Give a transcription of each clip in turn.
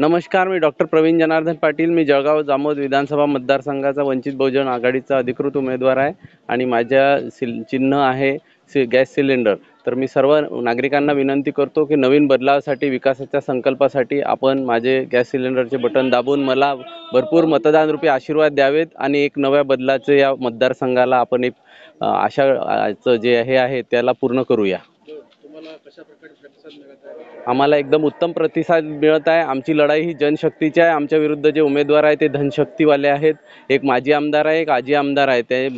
नमस्कार, मी डॉक्टर प्रवीण जनार्दन पाटील. मी जळगाव जामोद विधानसभा मतदारसंघाचा वंचित बहुजन आघाडीचा अधिकृत उमेदवार आहे आणि माझ्या चिन्ह आहे गॅस सिलेंडर. तर मी सर्व नागरिकांना विनंती करतो की नवीन बदलावासाठी, विकासाच्या संकल्पासाठी आपण माझे गॅस सिलेंडरचे बटन दाबून मला भरपूर मतदान रूपी आशीर्वाद द्यावेत आणि एक नव्या बदलाचे या मतदारसंघाला आपण एक आशाचं जे हे आहे त्याला पूर्ण करूया. आम्हाला एकदम उत्तम प्रतिसाद मिळत आहे. आमची लढाई ही जनशक्तीची आहे. आमच्या विरुद्ध जे उमेदवार आहेत ते धनशक्तीवाले आहेत. एक माजी आमदार आहे, एक आजी आमदार आहे.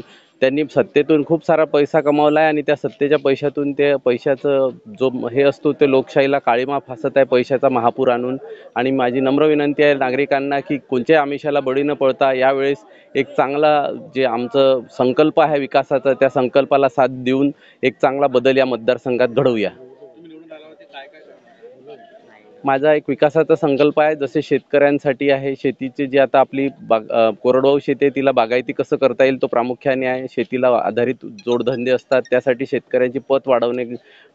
त्यांनी सत्तेतून खूप सारा पैसा कमावला आहे आणि त्या सत्तेच्या पैशातून ते पैशाचं जो हे असतो ते लोकशाहीला काळीमा फासत आहे, पैशाचा महापूर आणून. आणि माझी नम्र विनंती आहे नागरिकांना की कोणत्याही आमिषाला बळी न पडता यावेळेस एक चांगला जे आमचं संकल्प आहे विकासाचा, त्या संकल्पाला साथ देऊन एक चांगला बदल या मतदारसंघात घडवूया. माझा एक विकासाचा संकल्प आहे. जसे शेतकऱ्यांसाठी आहे, शेतीचे जे आता आपली कोरडवाहू शेती आहे तिला बागायती कसं करता येईल तो प्रामुख्याने आहे. शेतीला आधारित जोडधंदे असतात, त्यासाठी शेतकऱ्यांची पत वाढवणे,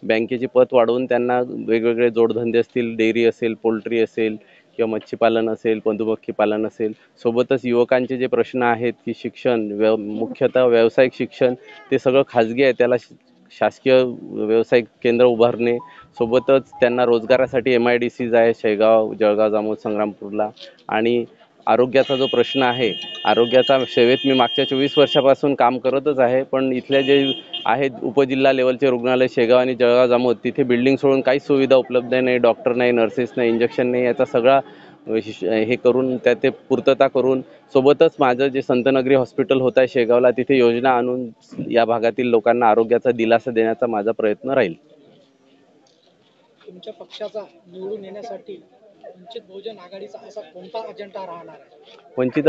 बँकेची पत वाढवून त्यांना वेगवेगळे जोडधंदे असतील, डेअरी असेल, पोल्ट्री असेल किंवा मच्छीपालन असेल, मधुमक्षी पालन असेल. सोबतच युवकांचे जे प्रश्न आहेत की शिक्षण, मुख्यतः व्यावसायिक शिक्षण ते सगळं खाजगी आहे, त्याला शासकीय व्यावसायिक केंद्र उभारणे. सोबतच त्यांना रोजगारासाठी MIDCs आहे शेगाव, जळगाव, जामोद, संग्रामपूरला. आणि आरोग्याचा जो प्रश्न आहे, आरोग्याचा सेवेत मी मागच्या 24 वर्षापासून काम करतच आहे. पण इथल्या जे आहेत उपजिल्हा लेवलचे रुग्णालय शेगाव आणि जळगाव, जामोद तिथे बिल्डिंग सोडून काहीच सुविधा उपलब्ध नाही. डॉक्टर नाही, नर्सेस नाही, इंजेक्शन नाही. याचा सगळा हे करून ते पूर्तता करून, सोबतच माझं जे संतनगरी हॉस्पिटल होत आहे शेगावला तिथे योजना आणून या भागातील लोकांना आरोग्याचा दिलासा देण्याचा माझा प्रयत्न राहील. तुमच्या पक्षाचा निवडून येण्यासाठी वंचित बहुजन आघाडीचा असा कोणता अजेंडा राहणार आहे? वंचित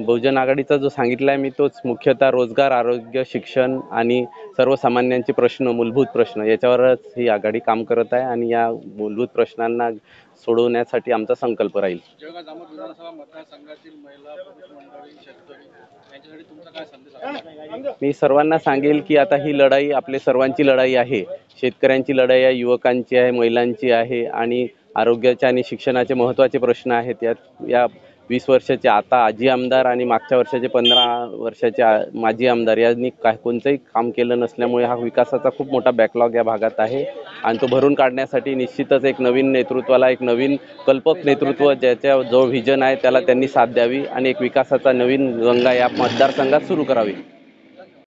बहुजन आघाडीचा जो सांगितला आहे मी तोच मुख्यतः रोजगार, आरोग्य, शिक्षण आणि सर्वसामान्यांचे प्रश्न, मूलभूत प्रश्न याच्यावरच ही आघाडी काम करत आहे आणि या मूलभूत प्रश्नांना सोडवण्यासाठी आमचा संकल्प राहील. जळगाव जामोद विधानसभा मतदारसंघातील महिला, पुरुष मंडळी, शेतकरी यांच्यासाठी तुमचा काय संदेश आहे? मी सर्वांना सांगेल की आता ही लढाई आपली सर्वांची लढाई आहे. शेतकऱ्यांची लढाई आहे, युवकांची आहे, महिलांची आहे आणि आरोग्याचे आणि शिक्षणाचे महत्त्वाचे प्रश्न आहेत. या 20 वर्षाचे आता आजी आमदार आणि मागच्या वर्षाचे 15 वर्षाचे माजी आमदार यांनी कोणतंही काम केलं नसल्यामुळे हा विकासाचा खूप मोठा बॅकलॉग या भागात आहे आणि तो भरून काढण्यासाठी निश्चितच एक नवीन नेतृत्वाला, एक नवीन कल्पक नेतृत्व ज्याच्या जो व्हिजन आहे त्याला त्यांनी साथ द्यावी आणि एक विकासाचा नवीन गंगा या मतदारसंघात सुरू करावी.